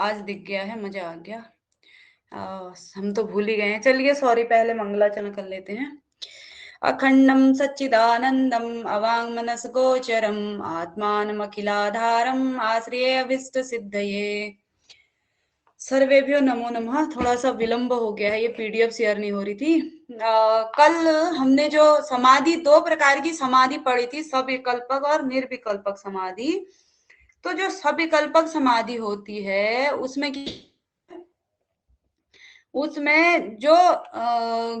आज दिख गया है, मजा आ गया। हम तो भूल ही गए हैं। चलिए सॉरी, पहले मंगलाचरण कर लेते हैं। अखंडम सच्चिदानंदम अवाङ्मनसगोचरम आत्मानमखिलाधारम आश्रये अभीष्ट सिद्धये। सर्वेभ्यो नमो नमः। थोड़ा सा विलंब हो गया है, ये पीडीएफ शेयर नहीं हो रही थी। कल हमने जो समाधि, दो प्रकार की समाधि पढ़ी थी, सविकल्पक और निर्विकल्पक समाधि। तो जो सविकल्पक समाधि होती है उसमें जो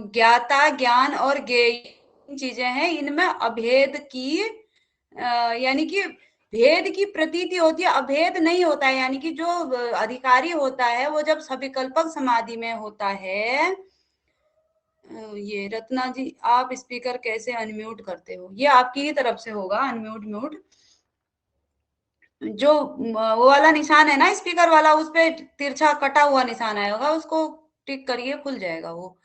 ज्ञाता, ज्ञान और ज्ञेय चीजें हैं, इनमें अभेद की यानी कि भेद की प्रतीति होती है, अभेद नहीं होता है। यानी कि जो अधिकारी होता है वो जब सविकल्पक समाधि में होता है। ये रत्ना जी, आप स्पीकर कैसे अनम्यूट करते हो? ये आपकी ही तरफ से होगा अनम्यूट म्यूट। जो वो वाला निशान है ना स्पीकर वाला, उस पे तिरछा कटा हुआ निशान आया होगा, उसको टिक करिए, खुल जाएगा वो।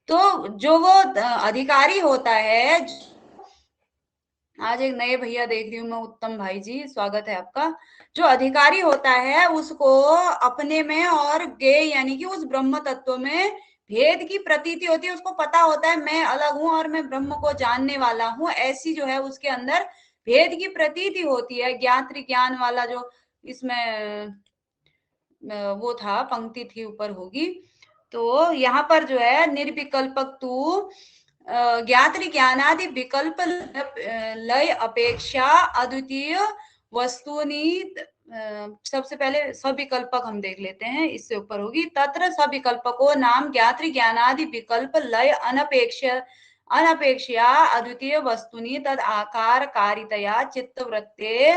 तो जो वो अधिकारी होता है, आज एक नए भैया देख रही हूँ मैं, उत्तम भाई जी, स्वागत है आपका। जो अधिकारी होता है उसको अपने में और ज्ञेय यानी कि उस ब्रह्म तत्व में भेद की प्रतीति होती है। उसको पता होता है मैं अलग हूं और मैं ब्रह्म को जानने वाला हूं, ऐसी जो है उसके अंदर भेद की प्रतीति होती है। ज्ञात ज्ञान वाला जो इसमें वो था, पंक्ति थी ऊपर होगी। तो यहाँ पर जो है निर्विकल्पक तू ज्ञात ज्ञानादि विकल्प लय अपेक्षा अद्वितीय वस्तुनि। सबसे पहले सविकल्पक हम देख लेते हैं, इससे ऊपर होगी। तत्र सविकल्पको नाम ज्ञात ज्ञानादि विकल्प लय अनपेक्षया अद्वितीय वस्तुनि तद आकार कारितया चित्तवृत्ते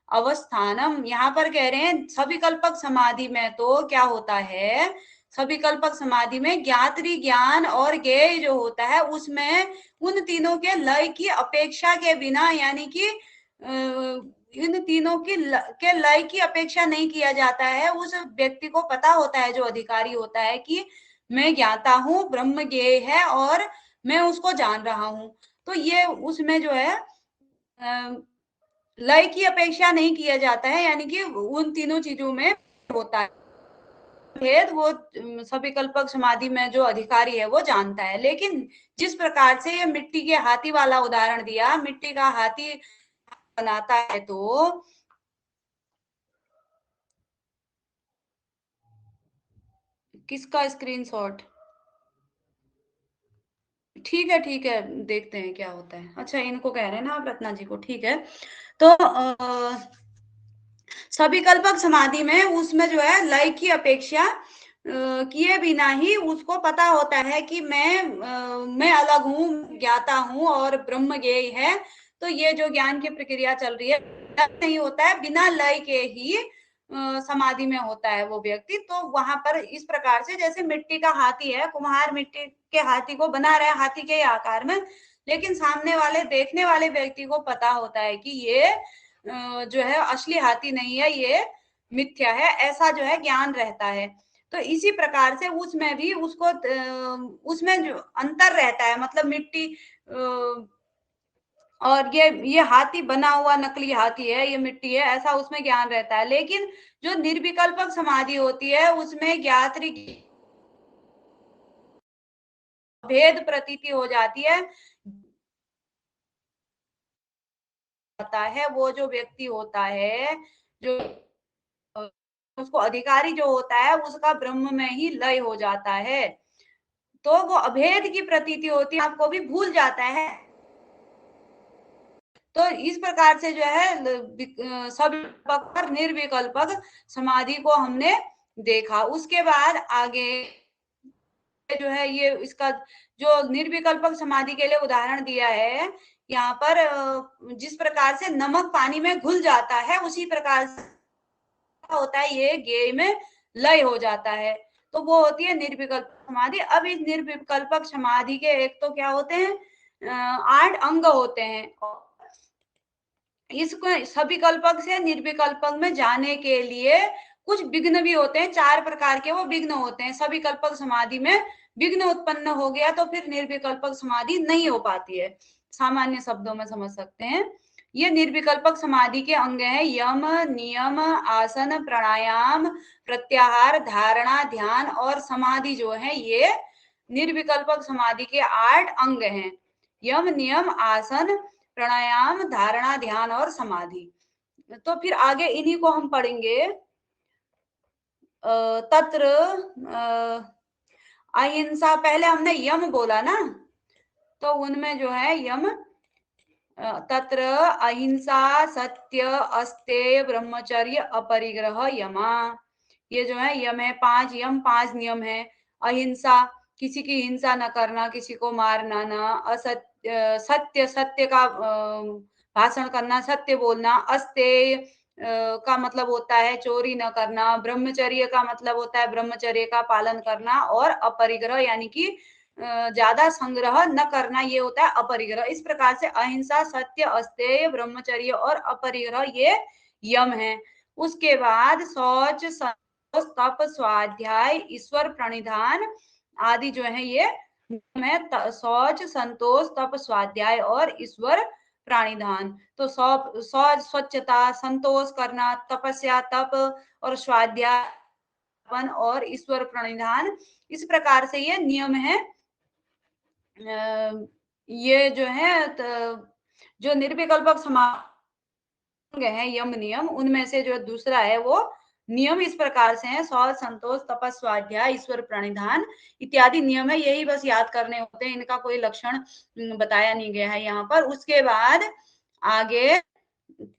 अवस्थानम। यहाँ पर कह रहे हैं सविकल्पक समाधि में तो क्या होता है, सविकल्पक समाधि में ज्ञात्री ज्ञान और ज्ञेय जो होता है उसमें उन तीनों के लय की अपेक्षा के बिना, यानी कि इन तीनों के लय की अपेक्षा नहीं किया जाता है। उस व्यक्ति को पता होता है, जो अधिकारी होता है, कि मैं ज्ञाता हूँ, ब्रह्म ज्ञेय है और मैं उसको जान रहा हूँ। तो ये उसमें जो है लय की अपेक्षा नहीं किया जाता है, यानी कि उन तीनों चीजों में होता है भेद। वो सविकल्पक समाधि में जो अधिकारी है वो जानता है। लेकिन जिस प्रकार से ये मिट्टी के हाथी वाला उदाहरण दिया, मिट्टी का हाथी बनाता है तो किसका स्क्रीनशॉट? ठीक है, देखते हैं क्या होता है। अच्छा, इनको कह रहे हैं ना आप, रत्ना जी को? ठीक है। तो सविकल्पक समाधि में उसमें जो है लय की अपेक्षा किए बिना ही उसको पता होता है कि मैं अलग हूँ, ज्ञाता हूँ और ब्रह्म ज्ञेय है। तो ये जो ज्ञान की प्रक्रिया चल रही है नहीं होता है, बिना लय के ही समाधि में होता है वो व्यक्ति। तो वहां पर इस प्रकार से, जैसे मिट्टी का हाथी है, कुम्हार मिट्टी के हाथी को बना रहे हैं हाथी के आकार में, लेकिन सामने वाले देखने वाले व्यक्ति को पता होता है कि ये जो है असली हाथी नहीं है, ये मिथ्या है, ऐसा जो है ज्ञान रहता है। तो इसी प्रकार से उसमें भी उसको उसमें जो अंतर रहता है, मतलब मिट्टी और ये हाथी बना हुआ नकली हाथी है, ये मिट्टी है, ऐसा उसमें ज्ञान रहता है। लेकिन जो निर्विकल्पक समाधि होती है उसमें ज्ञात भेद प्रतीति हो जाती है। होता है वो जो व्यक्ति होता है, जो उसको अधिकारी जो होता है, उसका ब्रह्म में ही लय हो जाता है। तो वो अभेद की प्रतीति होती है, आपको भी भूल जाता है। तो इस प्रकार से जो है सविकल्पक और निर्विकल्पक समाधि को हमने देखा। उसके बाद आगे जो है ये इसका जो निर्विकल्पक समाधि के लिए उदाहरण दिया है यहाँ पर, जिस प्रकार से नमक पानी में घुल जाता है उसी प्रकार से होता है, ये ज्ञेय में लय हो जाता है। तो वो होती है निर्विकल्पक समाधि। अब इस निर्विकल्पक समाधि के एक तो क्या होते हैं, 8 अंग होते हैं। इसको सविकल्पक से निर्विकल्पक में जाने के लिए कुछ विघ्न भी होते हैं, 4 प्रकार के वो विघ्न होते हैं। सविकल्पक समाधि में विघ्न उत्पन्न हो गया तो फिर निर्विकल्पक समाधि नहीं हो पाती है, सामान्य शब्दों में समझ सकते हैं। ये निर्विकल्पक समाधि के अंग हैं। यम, नियम, आसन, प्राणायाम, प्रत्याहार, धारणा, ध्यान और समाधि जो है ये निर्विकल्पक समाधि के 8 अंग हैं। यम, नियम, आसन, प्राणायाम, धारणा, ध्यान और समाधि। तो फिर आगे इन्हीं को हम पढ़ेंगे। तत्र अहिंसा, पहले हमने यम बोला ना, तो उनमें जो है यम, तत्र अहिंसा, सत्य, अस्तेय, ब्रह्मचर्य, अपरिग्रह, यमा। ये जो है यम है, 5 यम 5 नियम है। अहिंसा, किसी की हिंसा न करना, किसी को मारना ना। असत्य, सत्य, सत्य का भाषण करना, सत्य बोलना। अस्तेय का मतलब होता है चोरी न करना। ब्रह्मचर्य का मतलब होता है ब्रह्मचर्य का पालन करना। और अपरिग्रह यानी कि ज्यादा संग्रह न करना, ये होता है अपरिग्रह। इस प्रकार से अहिंसा, सत्य, अस्तेय, ब्रह्मचर्य और अपरिग्रह ये यम है। उसके बाद शौच, संतोष, तप, स्वाध्याय, ईश्वर प्रणिधान आदि जो है ये में शौच, संतोष, तप, स्वाध्याय और ईश्वर प्राणिधान। तो शौच स्वच्छता, संतोष करना, तपस्या तप और स्वाध्याय और ईश्वर प्रणिधान, इस प्रकार से ये नियम है। ये जो है जो निर्विकल्पक समांग है यम नियम, उनमें से जो दूसरा है वो नियम इस प्रकार से हैं। शौच, संतोष, तपस, स्वाध्याय, ईश्वर प्रणिधान इत्यादि नियम है। यही बस याद करने होते हैं, इनका कोई लक्षण बताया नहीं गया है यहाँ पर। उसके बाद आगे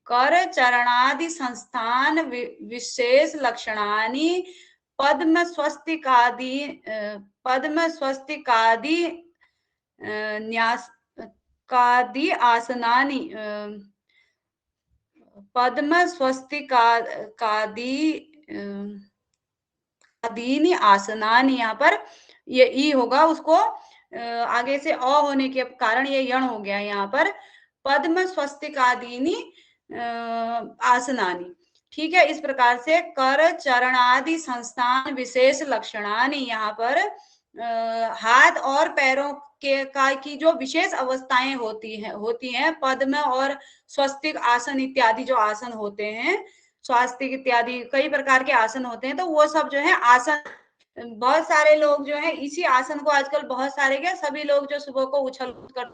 कर चरणादि संस्थान विशेष लक्षणानि पद्म स्वस्तिकादि पद्म स्वस्तिकादि न्यास कादि आसनानि पद्म स्वस्तिकादि अधीन आसनानि, यहाँ पर ये ई होगा, उसको आगे से अ होने के कारण ये यण हो गया यहाँ पर। पद्म स्वस्तिकादीनि आसनानि, ठीक है। इस प्रकार से कर चरणादि संस्थान विशेष लक्षणानि, यहाँ पर हाथ और पैरों के का की जो विशेष अवस्थाएं होती हैं पद्म और स्वस्तिक आसन इत्यादि जो आसन होते हैं, स्वास्तिक इत्यादि कई प्रकार के आसन होते हैं, तो वो सब जो है आसन, बहुत सारे लोग जो है इसी आसन को आजकल बहुत सारे क्या सभी लोग जो सुबह को उछल कर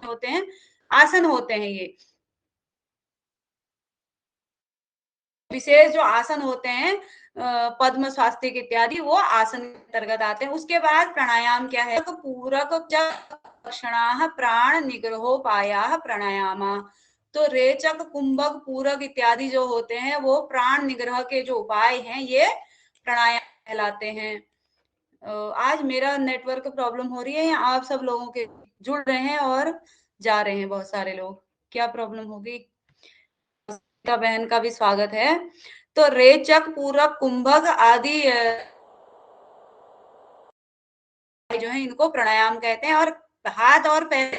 होते हैं, आसन होते हैं ये विशेष जो आसन होते हैं पद्म स्वास्तिक इत्यादि, वो आसन के अंतर्गत आते हैं। उसके बाद प्राणायाम क्या है? पूरक लक्षणाः प्राण निग्रहोपायाः प्राणायाम। तो रेचक, कुंभक, पूरक इत्यादि जो होते हैं वो प्राण निग्रह के जो उपाय हैं ये प्राणायाम कहलाते हैं। आज मेरा नेटवर्क प्रॉब्लम हो रही है या आप सब लोगों के जुड़ रहे हैं और जा रहे हैं बहुत सारे लोग, क्या प्रॉब्लम होगी? बहन का भी स्वागत है। तो रेचक, पूरक, कुंभक आदि जो है इनको प्राणायाम कहते हैं। और हाथ और पैर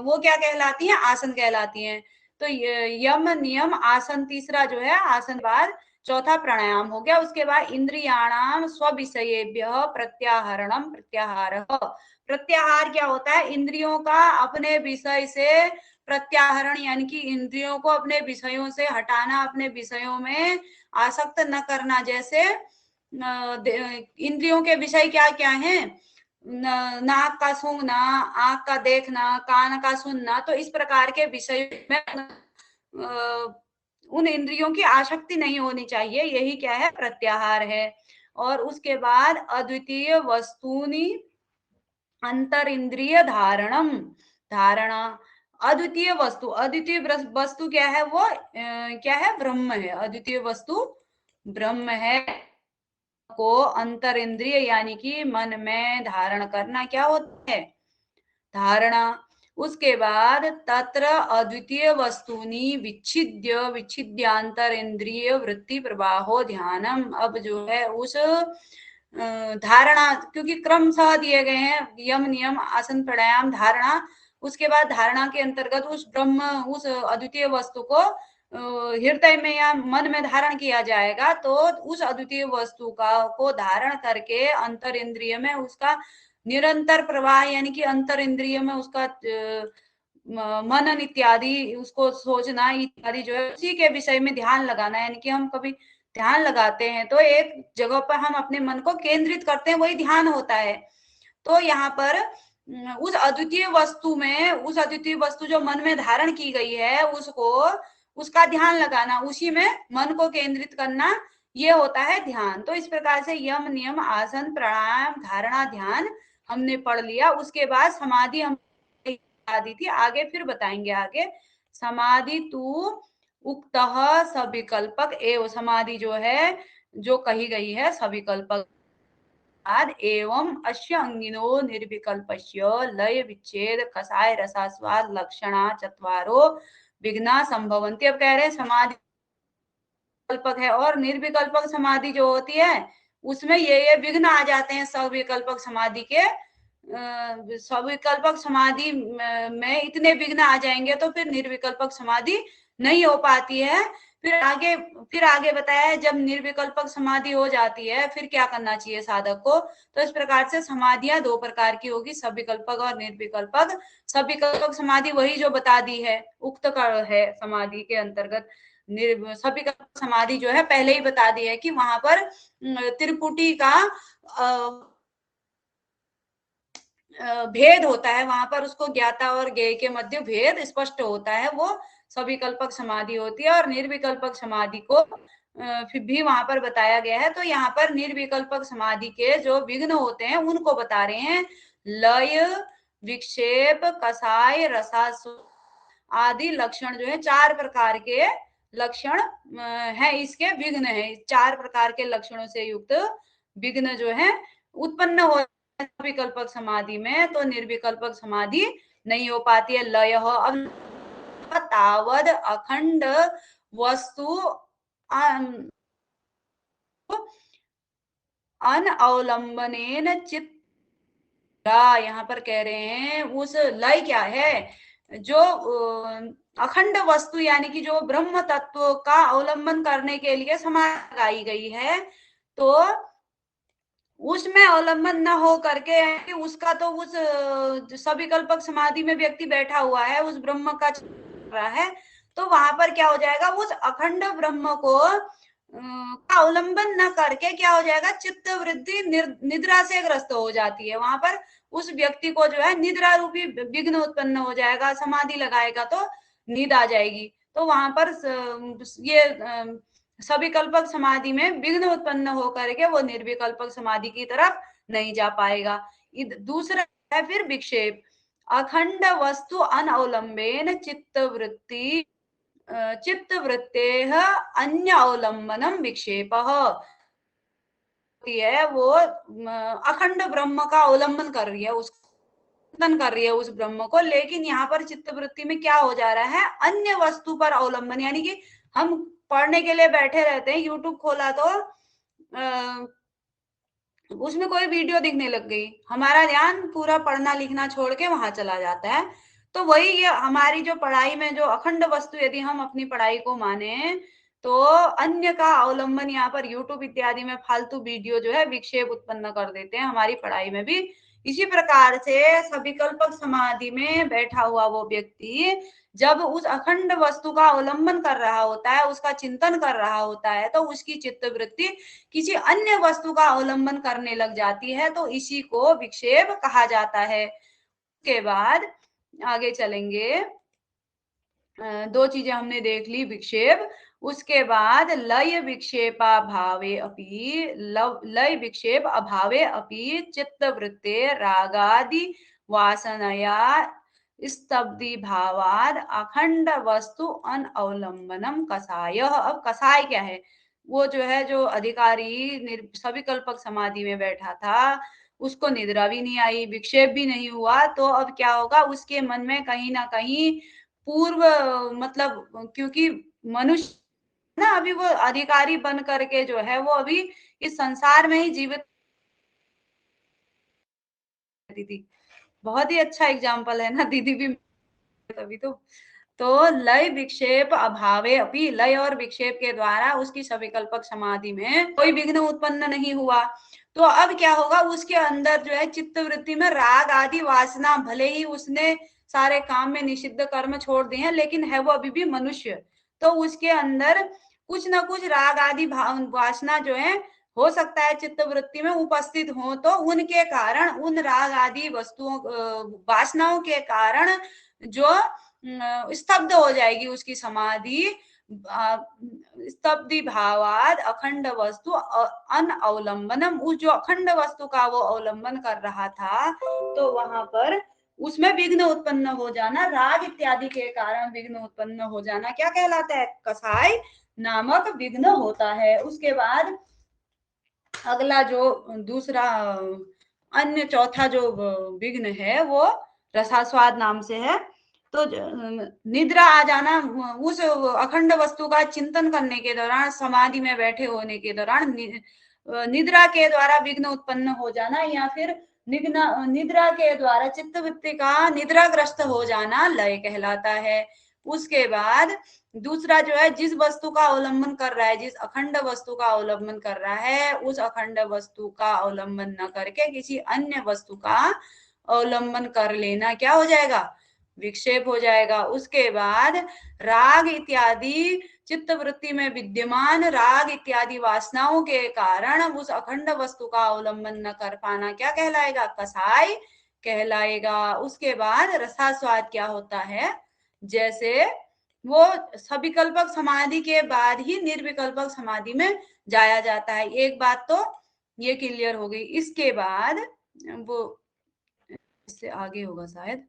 वो क्या कहलाती हैं? आसन कहलाती हैं। तो यम, नियम, आसन तीसरा जो है आसन बाद चौथा प्राणायाम हो गया। उसके बाद इंद्रियाणाम स्वविषयेभ्यः प्रत्याहरणम प्रत्याहार। प्रत्याहार क्या होता है? इंद्रियों का अपने विषय से प्रत्याहरण, यानी कि इंद्रियों को अपने विषयों से हटाना, अपने विषयों में आसक्त न करना। जैसे इंद्रियों के विषय क्या क्या हैं? नाक का सूंघना, आंख का देखना, कान का सुनना, तो इस प्रकार के विषय में उन इंद्रियों की आसक्ति नहीं होनी चाहिए, यही क्या है? प्रत्याहार है। और उसके बाद अद्वितीय वस्तुनि अंतर इंद्रिय धारणम, धारणा। अद्वितीय वस्तु, अद्वितीय वस्तु क्या है? वो क्या है? ब्रह्म है। अद्वितीय वस्तु ब्रह्म है। को अंतर इंद्रिय यानी कि मन में धारण करना क्या होता है? धारणा। उसके बाद तत्र अद्वितीय वस्तुनि विच्छिद्य विच्छिद्यांतर इंद्रिय वृत्ति प्रवाहो ध्यानम। अब जो है उस धारणा, क्योंकि क्रमशः दिए गए हैं यम, नियम, आसन, प्राणायाम, धारणा। उसके बाद धारणा के अंतर्गत उस ब्रह्म, उस अद्वितीय वस्तु को हृदय में या मन में धारण किया जाएगा। तो उस अद्वितीय वस्तु का को धारण करके अंतर इंद्रिय में उसका निरंतर प्रवाह यानी कि अंतर इंद्रिय में उसका मनन इत्यादि, उसको सोचना इत्यादि जो है उसी के विषय में ध्यान लगाना, यानी कि हम कभी ध्यान लगाते हैं तो एक जगह पर हम अपने मन को केंद्रित करते हैं, वही ध्यान होता है। तो यहाँ पर उस अद्वितीय वस्तु में, उस अद्वितीय वस्तु जो मन में धारण की गई है उसको, उसका ध्यान लगाना, उसी में मन को केंद्रित करना, ये होता है ध्यान। तो इस प्रकार से यम नियम आसन प्राणायाम धारणा ध्यान हमने पढ़ लिया। उसके बाद समाधि हम दी थी, आगे फिर बताएंगे आगे। समाधि तू उक्त सविकल्पक एवं, समाधि जो है जो कही गई है सविकल्पक एवं अस्य अंगिनो निर्विकल्पस्य लय विच्छेद कसाय रसास्वाद लक्षणा चत्वारो विघ्ना संभवन्ति। अब कह रहे हैं समाधि कल्पक है और निर्विकल्पक समाधि जो होती है उसमें ये विघ्न आ जाते हैं सविकल्पक समाधि के। सविकल्पक समाधि में इतने विघ्न आ जाएंगे तो फिर निर्विकल्पक समाधि नहीं हो पाती है। फिर आगे बताया है जब निर्विकल्पक समाधि हो जाती है फिर क्या करना चाहिए साधक को। तो इस प्रकार से समाधियां दो प्रकार की होगी, सविकल्पक और निर्विकल्पक। सविकल्पक समाधि वही जो बता दी है, उक्त है समाधि के अंतर्गत। सविकल्पक समाधि जो है पहले ही बता दी है कि वहां पर त्रिपुटी का भेद होता है, वहां पर उसको ज्ञाता और ज्ञेय के मध्य भेद स्पष्ट होता है, वो सविकल्पक समाधि होती है। और निर्विकल्पक समाधि को फिर भी वहां पर बताया गया है। तो यहाँ पर निर्विकल्पक समाधि के जो विघ्न होते हैं उनको बता रहे हैं। लय विक्षेप कसाय रसास्व आदि लक्षण जो है, चार प्रकार के लक्षण है इसके, विघ्न है। चार प्रकार के लक्षणों से युक्त विघ्न जो है उत्पन्न हो विकल्पक समाधि में, तो निर्विकल्पक समाधि नहीं हो पाती है। लय अब तावद अखंड वस्तु अनअवलंबनेन चित्त, यहाँ पर कह रहे हैं उस लय क्या है, जो अखंड वस्तु यानी कि जो ब्रह्म तत्व का अवलंबन करने के लिए समाधि लगाई गई है, तो उसमें अवलंबन न हो करके उसका तो उस सविकल्पक समाधि में व्यक्ति बैठा हुआ है, उस ब्रह्म का रहा है, तो वहां पर क्या हो जाएगा, उस अखंड ब्रह्म को का अवलंबन न करके क्या हो जाएगा, चित्त वृद्धि निद्रा से ग्रस्त हो जाती है। वहां पर उस व्यक्ति को जो है निद्रा रूपी विघ्न उत्पन्न हो जाएगा, समाधि लगाएगा तो नींद आ जाएगी। तो वहां पर ये सविकल्पक समाधि में विघ्न उत्पन्न होकर के वो निर्विकल्पक समाधि की तरफ नहीं जा पाएगा। दूसरा है फिर विक्षेप, अखंड वस्तु अनअवलंबेन चित्त वृत्ति चित्त वृत्ते अन्य अवलंबनम विक्षेप है, वो अखंड ब्रह्म का अवलंबन कर रही है, उसको कर रही है उस ब्रह्म को, लेकिन यहाँ पर चित्त वृत्ति में क्या हो जा रहा है, अन्य वस्तु पर अवलंबन। यानी कि हम पढ़ने के लिए बैठे रहते हैं, यूट्यूब खोला तो उसमें कोई वीडियो दिखने लग गई, हमारा ध्यान पूरा पढ़ना लिखना छोड़ के वहां चला जाता है। तो वही ये हमारी जो पढ़ाई में जो अखंड वस्तु यदि हम अपनी पढ़ाई को माने, तो अन्य का अवलंबन यहाँ पर यूट्यूब इत्यादि में फालतू वीडियो जो है विक्षेप उत्पन्न कर देते हैं हमारी पढ़ाई में भी। इसी प्रकार से सविकल्पक समाधि में बैठा हुआ वो व्यक्ति जब उस अखंड वस्तु का अवलंबन कर रहा होता है, उसका चिंतन कर रहा होता है, तो उसकी चित्त वृत्ति किसी अन्य वस्तु का अवलंबन करने लग जाती है, तो इसी को विक्षेप कहा जाता है। उसके बाद आगे चलेंगे, दो चीजें हमने देख ली, विक्षेप, उसके बाद लय विक्षेपा भावे अपि, लय विक्षेप अभावे अपि चित्त वृत्ते रागादि वासनया स्तब्धि भावाद अखंड वस्तु अनअवलंबनम कसाय। अब कसाय क्या है, वो जो है जो अधिकारी सविकल्पक समाधि में बैठा था, उसको निद्रा भी नहीं आई, विक्षेप भी नहीं हुआ, तो अब क्या होगा, उसके मन में कहीं ना कहीं पूर्व, मतलब क्योंकि मनुष्य ना अभी वो अधिकारी बन करके जो है वो अभी इस संसार में ही जीवित थी। बहुत ही अच्छा एग्जाम्पल है ना, दीदी भी तभी तो लय विक्षेप अभावे अपि, लय और विक्षेप के द्वारा उसकी सविकल्पक समाधि में कोई विघ्न उत्पन्न नहीं हुआ। तो अब क्या होगा, उसके अंदर जो है चित्त वृत्ति में राग आदि वासना, भले ही उसने सारे काम में निषिद्ध कर्म छोड़ दिए हैं, लेकिन है वो अभी भी मनुष्य, तो उसके अंदर कुछ ना कुछ राग आदि वासना जो है हो सकता है चित्त वृत्ति में उपस्थित हो, तो उनके कारण, उन राग आदि वस्तुओं वासनाओं के कारण जो स्तब्ध हो जाएगी उसकी समाधि। स्तब्धि भावाद अखंड वस्तु अनअवलंबनम, उस जो अखंड वस्तु का वो अवलंबन कर रहा था, तो वहां पर उसमें विघ्न उत्पन्न हो जाना, राग इत्यादि के कारण विघ्न उत्पन्न हो जाना क्या कहलाता है, कसाय नामक विघ्न होता है। उसके बाद अगला जो दूसरा अन्य चौथा जो विघ्न है वो रसास्वाद नाम से है। तो निद्रा आ जाना, उस अखंड वस्तु का चिंतन करने के दौरान, समाधि में बैठे होने के दौरान निद्रा के द्वारा विघ्न उत्पन्न हो जाना, या फिर निद्रा के द्वारा चित्तवृत्ति का निद्राग्रस्त हो जाना लय कहलाता है। उसके बाद दूसरा जो है, जिस वस्तु का अवलंबन कर रहा है, जिस अखंड वस्तु का अवलंबन कर रहा है, उस अखंड वस्तु का अवलंबन न करके किसी अन्य वस्तु का अवलंबन कर लेना क्या हो जाएगा, विक्षेप हो जाएगा। उसके बाद राग इत्यादि चित्त वृत्ति में विद्यमान राग इत्यादि वासनाओं के कारण उस अखंड वस्तु का अवलंबन न कर पाना क्या कहलाएगा, कसाय कहलाएगा। उसके बाद रसास्वाद क्या होता है, जैसे वो सविकल्पक समाधि के बाद ही निर्विकल्पक समाधि में जाया जाता है। एक बात तो ये क्लियर हो गई। इसके बाद वो इससे आगे होगा शायद,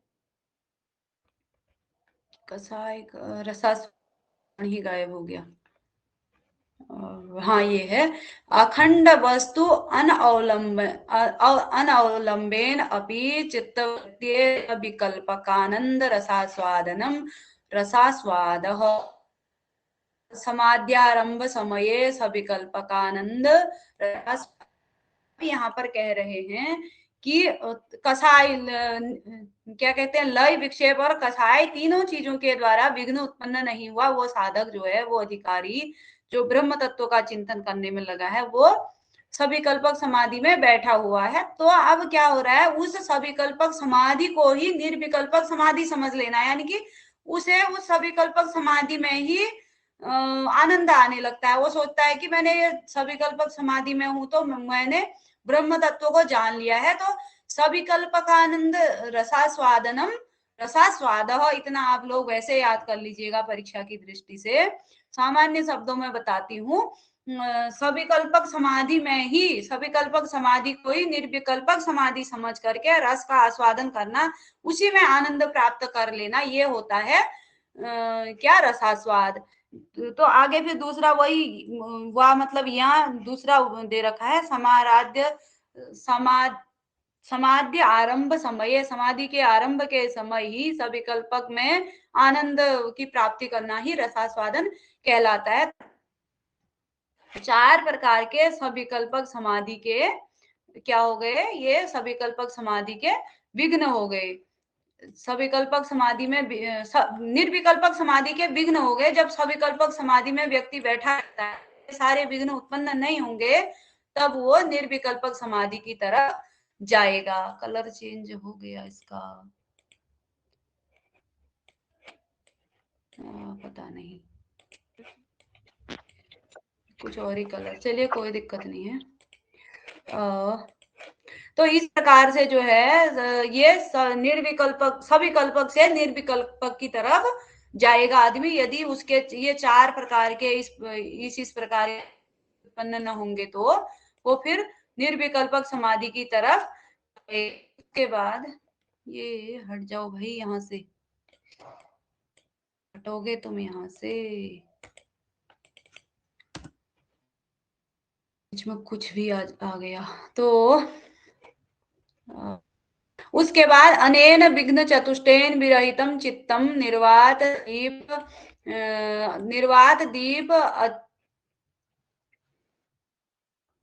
कसाय रसास्वाद ही गायब हो गया। हाँ ये है, अखंड वस्तु अनअवलंबेन अपि चित्तवृत्तेः विकल्पकानंद रसास्वादनम रसास्वादः समाध्यारंभ समये सविकल्पकानंद रस। यहाँ पर कह रहे हैं कि कसाय क्या कहते हैं, लय विक्षेप और कसाय तीनों चीजों के द्वारा विघ्न उत्पन्न नहीं हुआ वो साधक जो है, वो अधिकारी जो ब्रह्म तत्व का चिंतन करने में लगा है, वो सविकल्पक समाधि में बैठा हुआ है। तो अब क्या हो रहा है, उस सविकल्पक समाधि को ही निर्विकल्पक समाधि समझ लेना, यानी कि उसे उस सविकल्पक समाधि में ही आनंद आने लगता है। वो सोचता है कि मैंने ये सविकल्पक समाधि में हूं, तो मैंने ब्रह्म तत्व को जान लिया है। तो सविकल्पकानंद रसास्वादनम रसास्वाद, इतना आप लोग वैसे याद कर लीजिएगा परीक्षा की दृष्टि से। सामान्य शब्दों में बताती हूँ, सविकल्पक समाधि में ही, सविकल्पक समाधि को ही निर्विकल्पक समाधि समझ करके रस का आस्वादन करना, उसी में आनंद प्राप्त कर लेना, ये होता है क्या, रसास्वाद। तो आगे फिर दूसरा वही वह, मतलब यहाँ दूसरा दे रखा है, समाराध्य समाधि आरंभ समय, समाधि के आरंभ के समय ही सविकल्पक में आनंद की प्राप्ति करना ही रसास्वादन कहलाता है। चार प्रकार के सविकल्पक समाधि के क्या हो गए, ये सविकल्पक समाधि के विघ्न हो गए। सविकल्पक समाधि में निर्विकल्पक समाधि के विघ्न हो गए। जब सविकल्पक समाधि में व्यक्ति बैठा रहता है, सारे विघ्न उत्पन्न नहीं होंगे, तब वो निर्विकल्पक समाधि की तरफ जाएगा। कलर चेंज हो गया इसका, पता नहीं, कुछ और ही कलर, चलिए कोई दिक्कत नहीं है। तो इस प्रकार से जो है ये निर्विकल्पक, सविकल्पक से निर्विकल्पक की तरफ जाएगा आदमी, यदि उसके ये चार प्रकार के इस प्रकार उत्पन्न न होंगे, तो वो फिर निर्विकल्पक समाधि की तरफ। उसके बाद ये हट जाओ भाई, यहाँ से हटोगे तुम यहाँ से, बीच में कुछ भी आ गया तो। उसके बाद अनेन विघ्न चतुष्टेन विरहितम चित्तम निर्वात दीप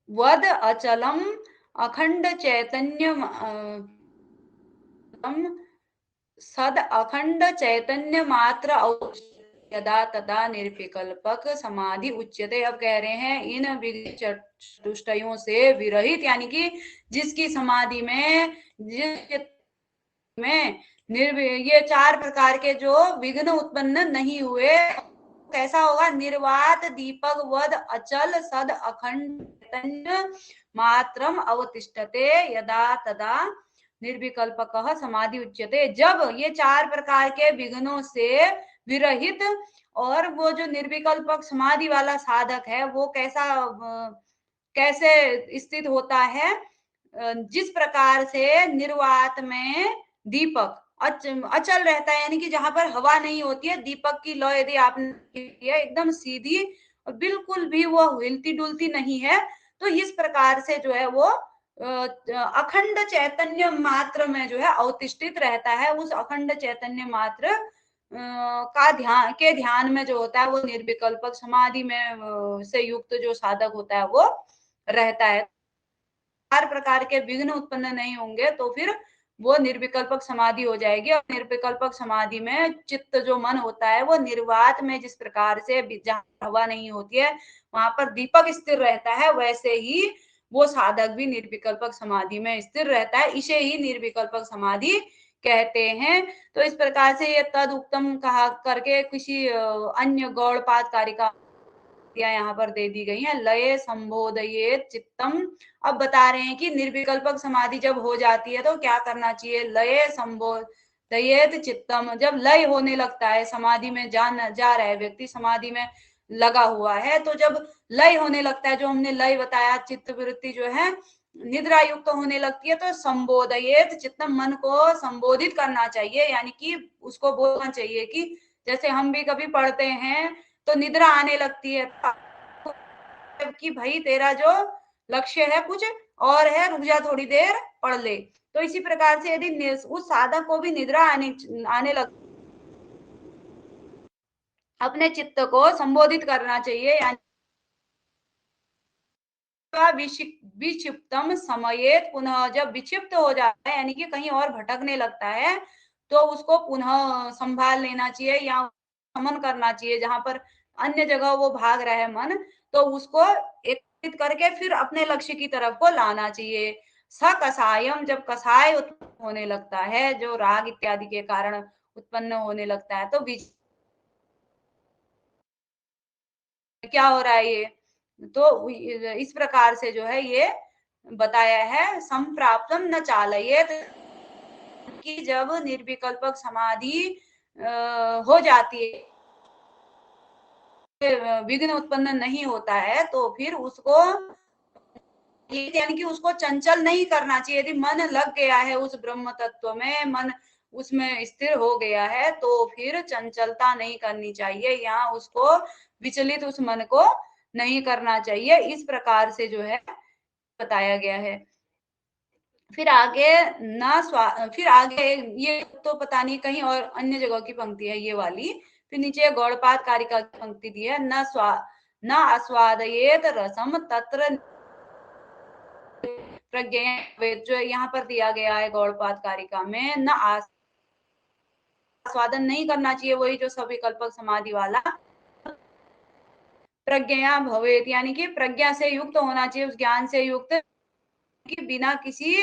वद अचलम अखंड चैतन्य सद अखंड चैतन्य मात्र यदा तदा निर्विकल्पक समाधि उच्यते। अब कह रहे हैं इन चतुष्टयों से विरहित, यानी कि जिसकी समाधि में ये 4 प्रकार के जो विघ्न उत्पन्न नहीं हुए, कैसा होगा? निर्वात दीपक वद अचल सद अखंड मात्रम अवतिष्ठते यदा तदा निर्विकल्पकः समाधि उच्यते। जब ये 4 प्रकार के विघ्नों से विरहित और वो जो निर्विकल्पक समाधि वाला साधक है वो कैसे स्थित होता है? जिस प्रकार से निर्वात में दीपक अचल रहता है, यानी कि जहां पर हवा नहीं होती है, दीपक की लौ यदि आपने एकदम सीधी और बिल्कुल भी वो हिलती डुलती नहीं है, तो इस प्रकार से जो है वो अखंड चैतन्य मात्र में जो है अवतिष्ठित रहता है। उस अखंड चैतन्य मात्र का ध्यान में जो होता है वो निर्विकल्पक समाधि में से युक्त जो साधक होता है वो रहता है। 4 प्रकार के विघ्न उत्पन्न नहीं होंगे तो फिर वो निर्विकल्पक समाधि हो जाएगी। और निर्विकल्पक समाधि में चित्त जो मन होता है वो निर्वात में जिस प्रकार से जहां हवा नहीं होती है वहां पर दीपक स्थिर रहता है, वैसे ही वो साधक भी निर्विकल्पक समाधि में स्थिर रहता है। इसे ही निर्विकल्पक समाधि कहते हैं। तो इस प्रकार से ये तद उत्तम कहा करके किसी अन्य गौड़पाद कारिका यहाँ पर दे दी गई है। लय संबोधयेत चित्तम। अब बता रहे हैं कि निर्विकल्पक समाधि जब हो जाती है तो क्या करना चाहिए? लय संबोधयेत चित्तम। जब लय होने लगता है, समाधि में जा रहा है व्यक्ति, समाधि में लगा हुआ है, तो जब लय होने लगता है, जो हमने लय बताया, चित्त वृत्ति जो है निद्रा युक्त होने लगती है, तो संबोधयेत चित्तम, मन को संबोधित करना चाहिए, यानी कि उसको बोलना चाहिए कि जैसे हम भी कभी पढ़ते हैं तो निद्रा आने लगती है कि भाई तेरा जो लक्ष्य है कुछ और है, रुक जा थोड़ी देर पढ़ ले। तो इसी प्रकार से यदि उस साधक को भी निद्रा आने लग, अपने चित्त को संबोधित करना चाहिए, यानी विक्षिप्तम समयेत पुनः। जब विक्षिप्त हो जाता है यानी कि कहीं और भटकने लगता है तो उसको पुनः संभाल लेना चाहिए या समन करना चाहिए। जहां पर अन्य जगह वो भाग रहा है मन, तो उसको एकत्रित करके फिर अपने लक्ष्य की तरफ को लाना चाहिए। स कसायम, जब कसाय उत्पन्न होने लगता है, जो राग इत्यादि के कारण उत्पन्न होने लगता है, तो क्या हो रहा है ये? तो इस प्रकार से जो है ये बताया है। संप्राप्तम न चालयेत, कि जब निर्विकल्पक समाधि हो जाती है, विघ्न उत्पन्न नहीं होता है, तो फिर उसको यानी कि उसको चंचल नहीं करना चाहिए। यदि मन लग गया है उस ब्रह्म तत्व में, मन उसमें स्थिर हो गया है, तो फिर चंचलता नहीं करनी चाहिए, यहाँ उसको विचलित उस मन को नहीं करना चाहिए। इस प्रकार से जो है बताया गया है। फिर आगे फिर आगे ये तो पता नहीं कहीं और अन्य जगह की पंक्ति है ये वाली। फिर नीचे गौड़पाद कारिका की पंक्ति दी है, न आस्वादयेत रसम तत्र प्रज्ञा, जो यहाँ पर दिया गया है गौड़पाद कारिका में, न आस्वादन नहीं करना चाहिए, वही जो सविकल्पक समाधि वाला। प्रज्ञा भवेत, यानी कि प्रज्ञा से युक्त होना चाहिए, उस ज्ञान से युक्त कि बिना किसी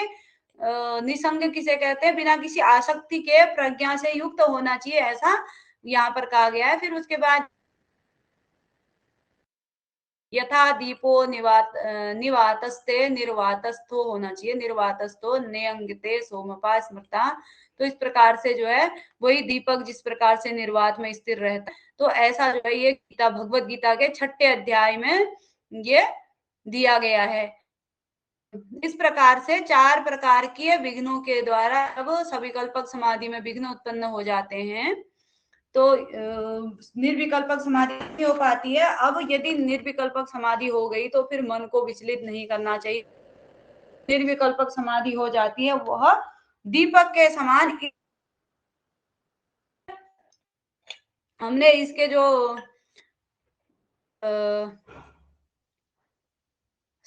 निसंग किसे कहते हैं, बिना किसी आसक्ति के प्रज्ञा से युक्त होना चाहिए, ऐसा यहाँ पर कहा गया है। फिर उसके बाद यथा दीपो निवातस्ते निर्वातस्थो होना चाहिए, निर्वातस्थो नेअंगिते सोमपा स्मृता। तो इस प्रकार से जो है वही दीपक जिस प्रकार से निर्वात में स्थिर रहता है, तो ऐसा जो है ये गीता, भगवत गीता के 6ठे अध्याय में ये दिया गया है। इस प्रकार से 4 प्रकार के विघ्नों के द्वारा जब सविकल्पक समाधि में विघ्न उत्पन्न हो जाते हैं तो निर्विकल्पक समाधि नहीं हो पाती है। अब यदि निर्विकल्पक समाधि हो गई तो फिर मन को विचलित नहीं करना चाहिए। निर्विकल्पक समाधि हो जाती है, वह दीपक के समान। हमने इसके जो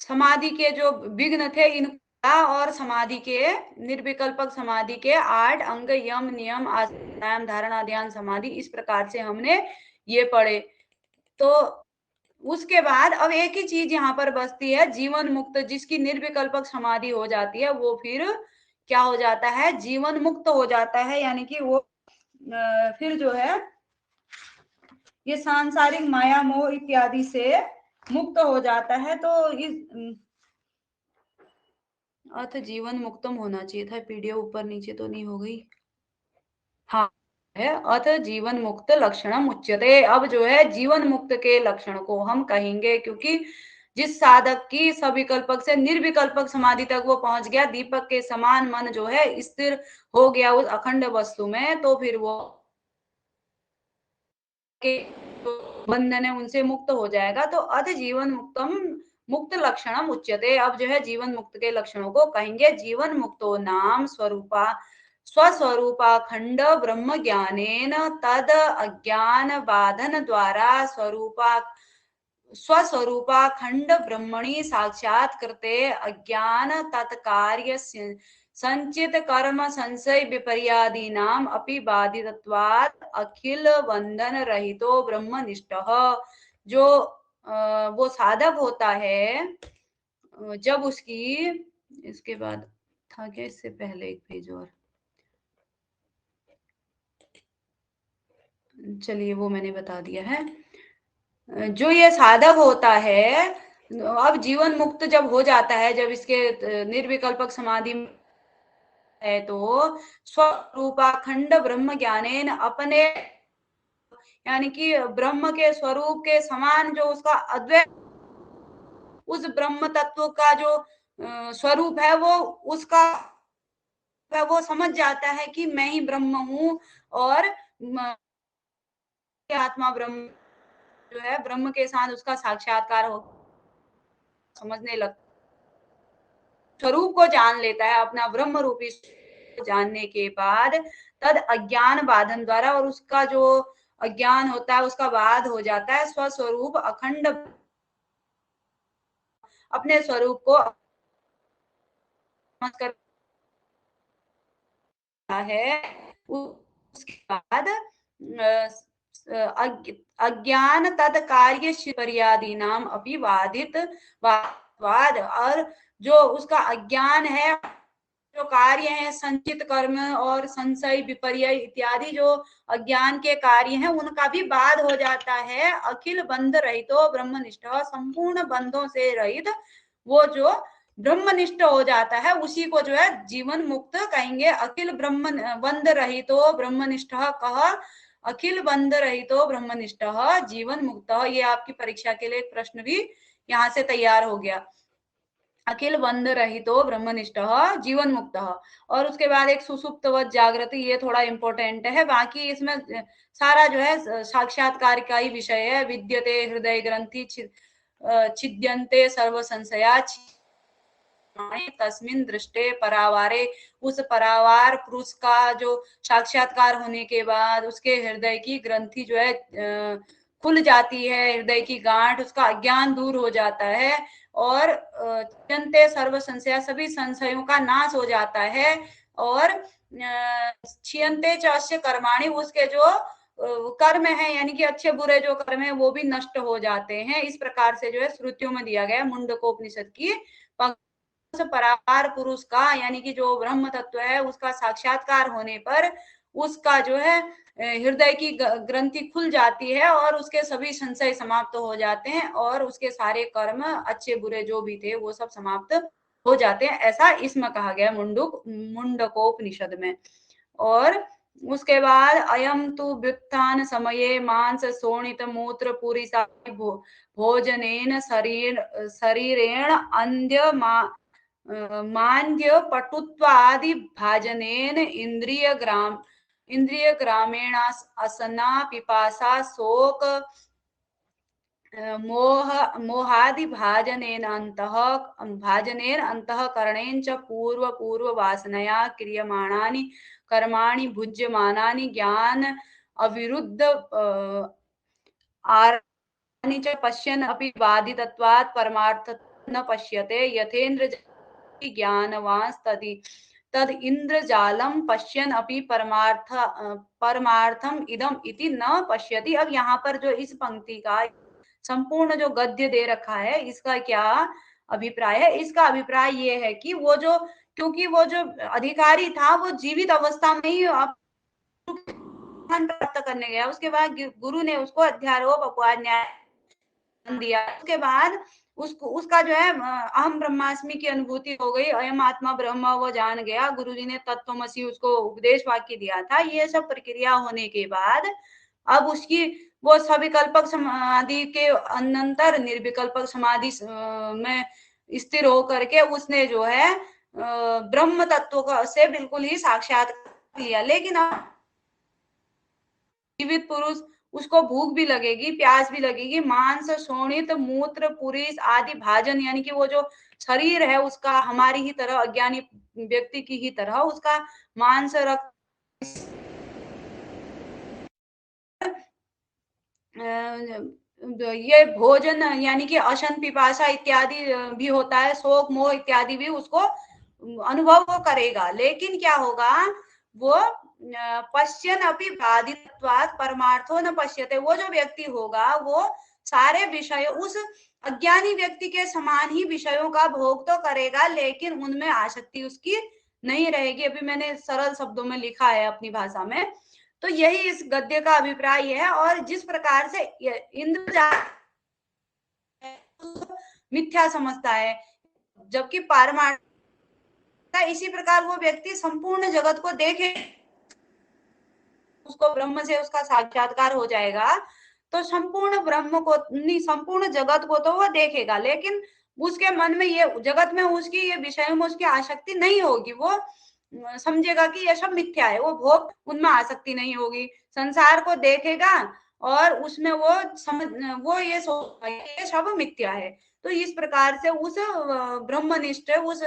समाधि के जो विघ्न थे इनका, और समाधि के निर्विकल्पक समाधि के 8 अंग, यम नियम आसन धारणा ध्यान समाधि, इस प्रकार से हमने ये पढ़े। तो उसके बाद अब एक ही चीज़ यहाँ पर बचती है, जीवन मुक्त, जिसकी निर्विकल्पक समाधि हो जाती है, वो फिर क्या हो जाता है, जीवन मुक्त हो जाता है, यानी कि वो फिर जो है ये सांसारिक माया मोह इत्यादि से मुक्त हो जाता है। तो इस अथ जीवन मुक्तम होना चाहिए था, पीडीएफ ऊपर नीचे तो नहीं हो गई। हाँ, है अथ जीवन मुक्त लक्षणम उच्यते। अब जो है जीवन मुक्त के लक्षण को हम कहेंगे, क्योंकि जिस साधक की सविकल्पक से निर्विकल्पक समाधि तक वो पहुंच गया, दीपक के समान मन जो है स्थिर हो गया उस अखंड वस्तु में, तो फिर वो के बंधन है उनसे मुक्त हो जाएगा। तो अध जीवन मुक्तम मुक्त लक्षणम उच्यते। अब जो है जीवन मुक्त के लक्षणों को कहेंगे। जीवन मुक्तो नाम स्वरूपा स्वस्वरूपाखंड ब्रह्म ज्ञानेन तद अज्ञान बाधन द्वारा स्वरूपा स्वस्वरूपाखंड ब्रह्मणि साक्षात्कृते अज्ञान तत्कार्य संचित कर्म संशय विपर्यादीनाम अपि बाधितत्वात् अखिल बंधन रहितो ब्रह्मनिष्ठः। जो वो साधक होता है, जब उसकी, इसके बाद था क्या, इससे पहले एक पेज और, चलिए वो मैंने बता दिया है। जो ये साधक होता है, अब जीवन मुक्त जब हो जाता है, जब इसके निर्विकल्पक समाधि है, तो स्वरूपाखंड ब्रह्म ज्ञानेन अपने, यानी कि ब्रह्म के स्वरूप के समान जो उसका अद्वैत, उस ब्रह्म तत्व का जो स्वरूप है, वो उसका वो समझ जाता है कि मैं ही ब्रह्म हूँ, और आत्मा ब्रह्म जो है, ब्रह्म के साथ उसका साक्षात्कार हो, समझने लगता, स्वरूप को जान लेता है, अपना ब्रह्म रूपी जानने के बाद तद अज्ञान बाधन द्वारा, और उसका जो अज्ञान होता है उसका बाध हो जाता है, स्वस्वरूप अखंड अपने स्वरूप को समझ कर है। उसके बाद अज्ञान तद कार्य पर्यादी नाम अपनी बाधित वाद, और जो उसका अज्ञान है, जो कार्य है संचित कर्म और संशय विपर्य इत्यादि जो अज्ञान के कार्य हैं, उनका भी बाध हो जाता है। अखिल बंध रहितो ब्रह्मनिष्ठ, संपूर्ण बंधों से रहित वो जो ब्रह्मनिष्ठ हो जाता है, उसी को जो है जीवन मुक्त कहेंगे। अखिल ब्रह्म बंध रहितो ब्रह्मनिष्ठ कह, अखिल बंध रहितो ब्रह्मनिष्ठ जीवन मुक्त। ये आपकी परीक्षा के लिए एक प्रश्न भी यहाँ से तैयार हो गया। अखिल बंध रहितो ब्रह्मनिष्ठ जीवन मुक्त। और उसके बाद एक सुसुप्तवत जागृति, ये थोड़ा इंपॉर्टेंट है, बाकी इसमें सारा जो है साक्षात्कार का ही विषय है। विद्यते हृदय ग्रंथि छिद्यन्ते सर्व संशया तस्मिन दृष्टे परावारे, उस परावार पुरुष का जो साक्षात्कार होने के बाद उसके हृदय की ग्रंथि जो है खुल जाती है, हृदय की गांठ, उसका अज्ञान दूर हो जाता है, और चिंते सर्व संशय, सभी संशयों का नाश हो जाता है, और छियंते चास्य कर्माणि, उसके जो कर्म है, यानी कि अच्छे बुरे जो कर्म है वो भी नष्ट हो जाते हैं। इस प्रकार से जो है श्रुतियों में दिया गया मुंडकोपनिषद की परावार पुरुष का, यानी कि जो ब्रह्म तत्व है उसका साक्षात्कार होने पर उसका जो है हृदय की ग्रंथि खुल जाती है, और उसके सभी संशय समाप्त हो जाते हैं, और उसके सारे कर्म अच्छे बुरे जो भी थे वो सब समाप्त हो जाते हैं। ऐसा इसमें कहा गया मुंडकोपनिषद में। और उसके बाद अयम तु व्युत्थान समये मांस शोणित मूत्र पूरी भोजनेन शरीरेण अंध्य मान्य पटुत्वादि भाजनेन इंद्रिय ग्रामेण असना पिपासा शोक मोह मोहादि भाजनेन अंतःकरणेन च पूर्व वासनया क्रियमाणानि कर्माणि भुज्यमानानि ज्ञान अविरुद्ध आरानि च पश्यन् अपि बाधितत्वात् परमार्थ न पश्यते, यथेन्द्र ज्ञानवांस्तति तद इंद्रजालम पश्यन अपि परमार्थम इदम इति न पश्यति। अब यहाँ पर जो इस पंक्ति का संपूर्ण जो गद्य दे रखा है, इसका क्या अभिप्राय है? इसका अभिप्राय ये है कि वो जो, क्योंकि वो जो अधिकारी था वो जीवित अवस्था में ही प्राप्त करने गया, उसके बाद गुरु ने उसको अध्यारोप अपवाद न्याय दिया, उसके बाद उसको उसका जो है अहम ब्रह्मास्मि की अनुभूति हो गई, अयम आत्मा ब्रह्म वो जान गया, गुरुजी ने तत्वमसि उसको उपदेश वाक्य दिया था। ये सब प्रक्रिया होने के बाद अब उसकी वो सविकल्पक समाधि के अनंतर निर्विकल्पक समाधि में स्थिर होकर के उसने जो है ब्रह्म तत्व का से बिल्कुल ही साक्षात्कार लिया। लेकिन जीवित पुरुष, उसको भूख भी लगेगी, प्यास भी लगेगी, मांस शोणित मूत्र पुरीस आदि भाजन, यानी कि वो जो शरीर है उसका हमारी ही तरह, अज्ञानी व्यक्ति की ही तरह उसका मांस रक्त ये भोजन यानी कि अशन पिपासा इत्यादि भी होता है, शोक मोह इत्यादि भी उसको अनुभव वो करेगा। लेकिन क्या होगा, वो पश्यन अपि बाधित्वात् परमार्थो न पश्यते, वो जो व्यक्ति होगा वो सारे विषय उस अज्ञानी व्यक्ति के समान ही विषयों का भोग तो करेगा, लेकिन उनमें आसक्ति उसकी नहीं रहेगी। अभी मैंने सरल शब्दों में लिखा है अपनी भाषा में। तो यही इस गद्य का अभिप्राय है। और जिस प्रकार से इंद्र मिथ्या समझता है, जबकि पारमार्थ इसी प्रकार वो व्यक्ति संपूर्ण जगत को देखे, उसको ब्रह्म से उसका साक्षात्कार हो जाएगा, तो संपूर्ण ब्रह्म को नहीं, संपूर्ण जगत को तो वो देखेगा, लेकिन उसके मन में ये जगत में उसकी ये विषयों में उसकी आसक्ति नहीं होगी। वो समझेगा कि ये सब मिथ्या है, वो भोग उनमें आसक्ति नहीं होगी, संसार को देखेगा और उसमें वो समझ, वो ये सोचेगा ये सब मिथ्या है। तो इस प्रकार से उस ब्रह्मनिष्ठ उस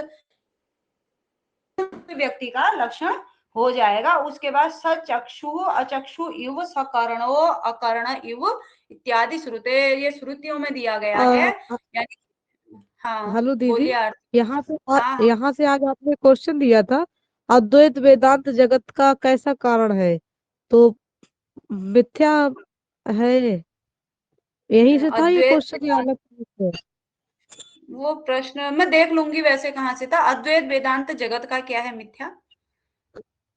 व्यक्ति का लक्षण हो जाएगा। उसके बाद सचक्षु अचक्षु इव सकर्णो अकर्ण इव इत्यादि श्रुते, ये श्रुतियों में दिया गया है। यानी हाँ हेलो दीदी, बोलिए आरती। यहाँ से हाँ हाँ यहाँ से आज आपने क्वेश्चन दिया था, अद्वैत वेदांत जगत का कैसा कारण है? तो मिथ्या है, यहीं से था ये अद्वैत, क्वेश्चन या अलग से? वो प्रश्न मैं देख लूंगी वैसे कहाँ से था। अद्वैत वेदांत जगत का क्या है मिथ्या?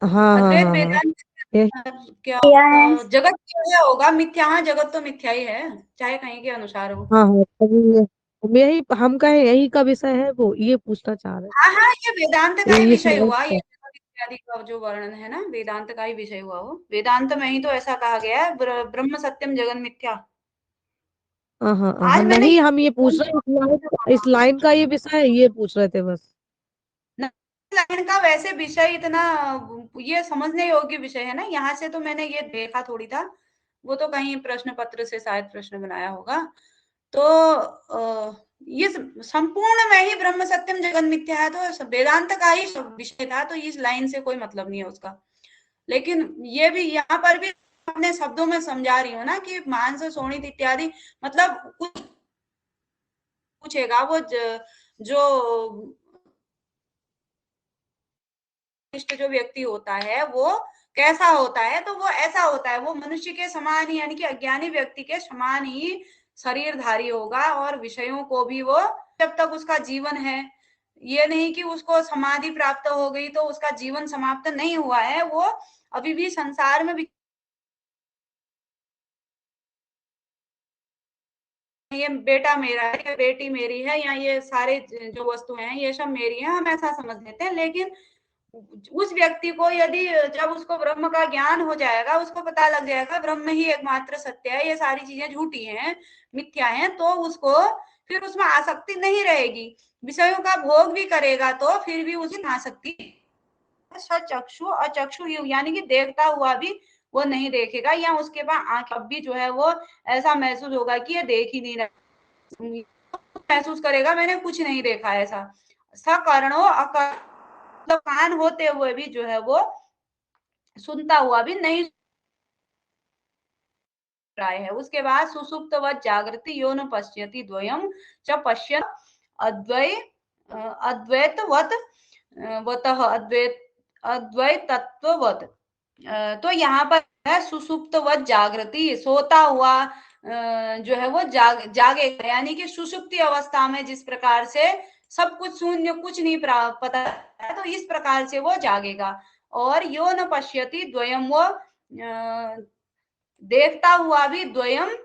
हाँ हाँ अद्वैत हाँ हाँ। वेदांत ये क्या जगत क्या होगा? मिथ्या, हाँ जगत तो मिथ्या ही है, चाहे कहीं के अनुसार हो। हाँ हाँ, यही हम कहे यही का विषय है, वो ये पूछना चाह रहे हाँ हाँ, ये वेदांत का ही ये विषय समझ हुआ, ये जगत इत्यादि का जो वर्णन है ना, वेदांत का ही विषय हुआ। वो वेदांत में ही तो ऐसा कहा गया है, ब्रह्म सत्यम जगन मिथ्या। हाँ हाँ हाँ, आज मैंने नहीं हम ये पूछ रहे हैं, इस लाइन का ये विषय है, ये पूछ रहे थे बस। लाइन का वैसे विषय इतना ये समझने योग्य विषय है ना, यहाँ से तो मैंने ये देखा थोड़ी था, वो तो कहीं प्रश्न पत्र से शायद प्रश्न बनाया होगा। तो ये संपूर्ण में ही ब्रह्म सत्यम जगन मिथ्या है, तो वेदांत का ही विषय था, तो इस लाइन से कोई मतलब नहीं है उसका। लेकिन ये भी यहाँ पर भी अपने शब्दों में समझा रही हूँ ना कि मांस शोणित इत्यादि, मतलब कुछ पूछेगा वो जो जो व्यक्ति होता है वो कैसा होता है, तो वो ऐसा होता है, वो मनुष्य के समान ही, यानी कि अज्ञानी व्यक्ति के समान ही शरीरधारी होगा, और विषयों को भी वो, जब तक उसका जीवन है, ये नहीं कि उसको समाधि प्राप्त हो गई तो उसका जीवन समाप्त नहीं हुआ है, वो अभी भी संसार में ये बेटा मेरा है, ये बेटी मेरी है, या ये सारे जो वस्तुएं हैं ये सब मेरी हैं, हम ऐसा समझ लेते हैं। लेकिन उस व्यक्ति को यदि जब उसको ब्रह्म का ज्ञान हो जाएगा, उसको पता लग जाएगा ब्रह्म ही एकमात्र सत्य है, ये सारी चीजें झूठी हैं, मिथ्या हैं, तो उसको फिर उसमें आसक्ति नहीं रहेगी। विषयों का भोग भी करेगा तो फिर भी उसकी आसक्ति, सचक्षु अचक्षु यानी कि देखता हुआ भी वो नहीं देखेगा, या उसके पास आंख अब भी जो है वो ऐसा महसूस होगा कि ये देख ही नहीं रहा, महसूस करेगा मैंने कुछ नहीं देखा ऐसा। सकर्णो अकर्ण, मतलब कान होते हुए भी जो है वो सुनता हुआ भी नहीं राय है। उसके बाद सुसुप्तवत जागृति यो न पश्यति द्वयम च पश्यन् अद्वै अद्वैतवत वतः अद्वैत तत्ववत। तो यहाँ पर है सुसुप्तवत जागृति, सोता हुआ जो है वो जागेगा, यानी कि सुसुप्ति अवस्था में जिस प्रकार से सब कुछ शून्य, कुछ नहीं पता है, तो इस प्रकार से वो जागेगा। और यो न पश्यति द्वयम, वो देखता हुआ भी, द्वयम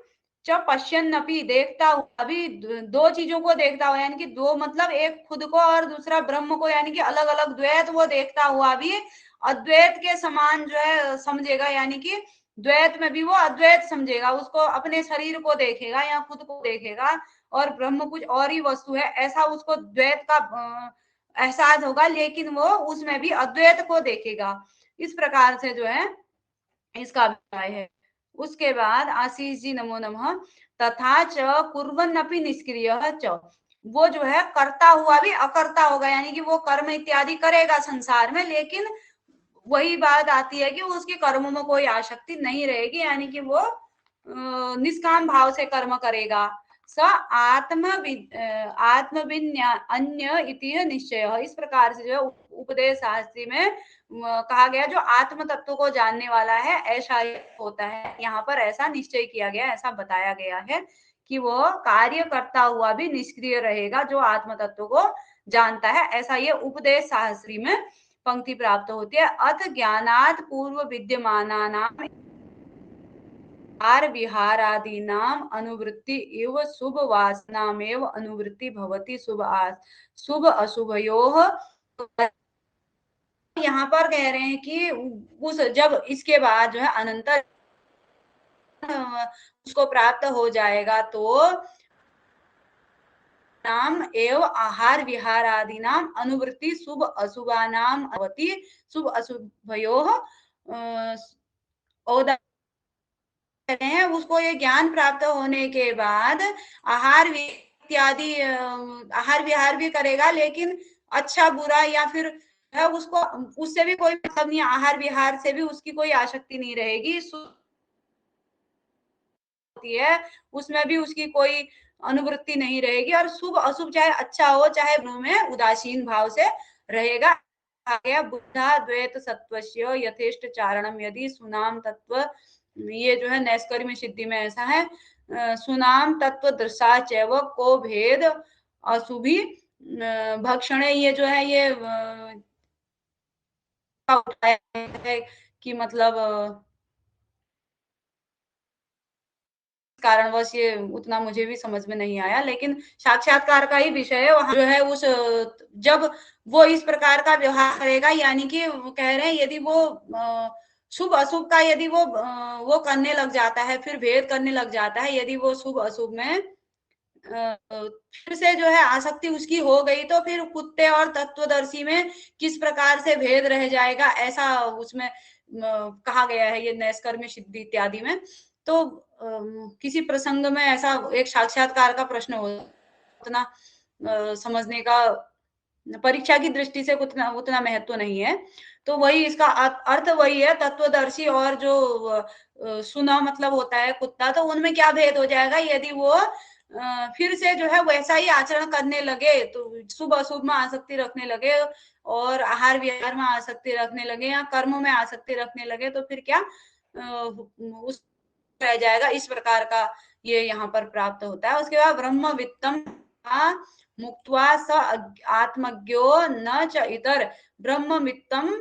च पश्यन्नपि, देखता हुआ भी, दो चीजों को देखता हुआ, यानी कि दो मतलब एक खुद को और दूसरा ब्रह्म को, यानी कि अलग अलग द्वैत वो देखता हुआ भी अद्वैत के समान जो है समझेगा, यानी कि द्वैत में भी वो अद्वैत समझेगा, उसको अपने शरीर को देखेगा या खुद को देखेगा और ब्रह्म कुछ और ही वस्तु है, ऐसा उसको द्वैत का एहसास होगा, लेकिन वो उसमें भी अद्वैत को देखेगा। इस प्रकार से जो है इसका अभिप्राय है। उसके बाद आशीष जी नमो नमः। तथा च कुर्वन्नपि निष्क्रियः च, वो जो है करता हुआ भी अकर्ता होगा, यानी कि वो कर्म इत्यादि करेगा संसार में, लेकिन वही बात आती है कि उसके कर्मों में कोई आसक्ति नहीं रहेगी, यानी कि वो निष्काम भाव से कर्म करेगा। स आत्मविन्या अन्य इति निश्चय, इस प्रकार से जो है उपदेश शास्त्री में कहा गया जो आत्म तत्व को जानने वाला है ऐसा होता है। यहाँ पर ऐसा निश्चय किया गया, ऐसा बताया गया है कि वो कार्य करता हुआ भी निष्क्रिय रहेगा जो आत्म तत्व को जानता है, ऐसा ये उपदेश शास्त्री में पंक्ति प्राप्त होती है। अथ ज्ञानात् पूर्व विद्यमानानाम विहारादीनाम अनुवृत्ति एव शुभ वासनामेव अनुवृत्ति भवति शुभ अशुभयोः। यहाँ पर कह रहे हैं कि उस जब इसके बाद जो है अनंतर उसको प्राप्त हो जाएगा तो नाम एव आहार विहार आदि नाम अनुवृत्ति शुभ अशुभा नाम अवति शुभ अशुभयोः हैं। उसको ये ज्ञान प्राप्त होने के बाद आहार इत्यादि आहार विहार भी करेगा, लेकिन अच्छा बुरा या फिर है उसको उससे भी कोई मतलब नहीं, आहार विहार से भी उसकी कोई आसक्ति नहीं रहेगी, होती है उसमें भी उसकी कोई अनुवृत्ति नहीं रहेगी, और शुभ अशुभ चाहे अच्छा हो चाहे बुरे में उदासीन भाव से रहेगा। गया बुद्धा द्वैत सत्वस्य यथेष्ट चारणम यदि सुनाम तत्व, ये जो है नैष्कर्म्य सिद्धि में ऐसा है, सुनाम तत्व दृशा चैव को भेद अशुभि भक्षणे, ये जो है ये उठाया है कि मतलब कारणवश ये उतना मुझे भी समझ में नहीं आया, लेकिन साक्षात्कार का ही विषय है। वहां जो है उस जब वो इस प्रकार का व्यवहार करेगा, यानी कि कह रहे हैं यदि वो शुभ अशुभ का यदि वो करने लग जाता है, फिर भेद करने लग जाता है, यदि वो शुभ अशुभ में फिर से जो है आसक्ति उसकी हो गई, तो फिर कुत्ते और तत्वदर्शी में किस प्रकार से भेद रह जाएगा, ऐसा उसमें कहा गया है ये नैष्कर्म्य सिद्धि इत्यादि में। तो किसी प्रसंग में ऐसा एक साक्षात्कार का प्रश्न हो, उतना समझने का परीक्षा की दृष्टि से उतना उतना महत्व नहीं है। तो वही इसका अर्थ वही है, तत्वदर्शी और जो सुना मतलब होता है कुत्ता, तो उनमें क्या भेद हो जाएगा यदि वो फिर से जो है वैसा ही आचरण करने लगे, तो शुभ अशुभ में आसक्ति रखने लगे और आहार विहार में आसक्ति रखने लगे या कर्मों में आसक्ति रखने लगे, तो फिर क्या उस रह जाएगा, इस प्रकार का ये यहाँ पर प्राप्त होता है। उसके बाद ब्रह्म वित्तम मुक्त्वा स आत्मज्ञो न च इतर ब्रह्म वित्तम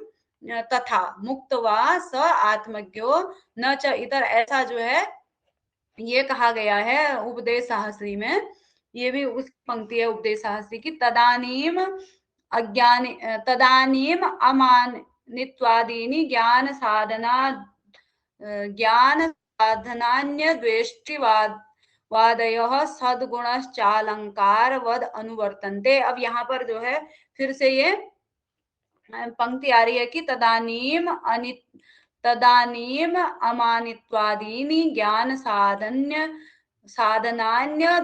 तथा मुक्तवा स आत्मज्ञो न च इतर, ऐसा जो है ये कहा गया है उपदेश शास्त्री में। ये भी उस पंक्ति है उपदेश शास्त्री की। तदानीम अज्ञान तदानीम अमानित्वादीनि ज्ञान साधना ज्ञान साधनान्य द्वेष्टिवाद वादयः सद्गुणश्चालंकार वद अनुवर्तन्ते। अब यहाँ पर जो है फिर से ये पंक्ति आ रही है कि तदानीम अमानित्वादीनि ज्ञान साधनान्य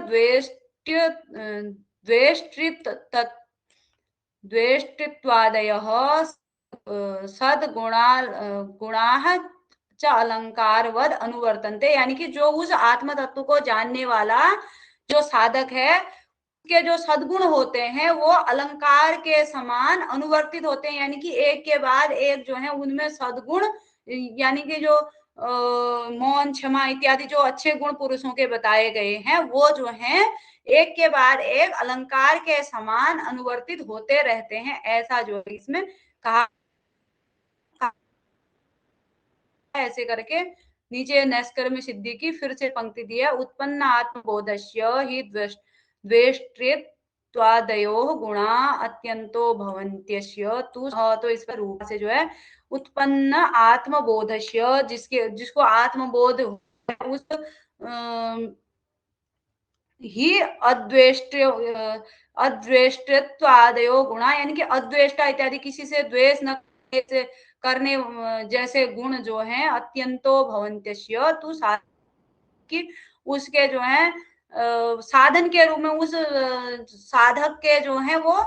द्वेष्टित्वादयः गुणाः च अलंकार वद अनुवर्तनते, यानी कि जो उस आत्म तत्व को जानने वाला जो साधक है के जो सद्गुण होते हैं वो अलंकार के समान अनुवर्तित होते हैं, यानी कि एक के बाद एक जो है उनमें सद्गुण, यानी कि जो मौन, क्षमा इत्यादि जो अच्छे गुण पुरुषों के बताए गए हैं वो जो हैं एक के बाद एक अलंकार के समान अनुवर्तित होते रहते हैं, ऐसा जो इसमें कहा। ऐसे करके नीचे नैष्कर्म्य सिद्धि की फिर से पंक्ति दी है, उत्पन्न आत्मबोधस्य ही द्वेष्ट्वादयो गुणा अत्यंतो भवन्त्यस्य तु, तो इसका रूप से जो है उत्पन्न आत्मबोधस्य, जिसको आत्मबोध उस ही अद्वेष्टत्वादयो गुणा, यानी कि अद्वेष्टा इत्यादि किसी से द्वेष न करने जैसे गुण जो हैं अत्यंतो भवन्त्यस्य तु, कि उसके जो है साधन के रूप में उस साधक के जो है वो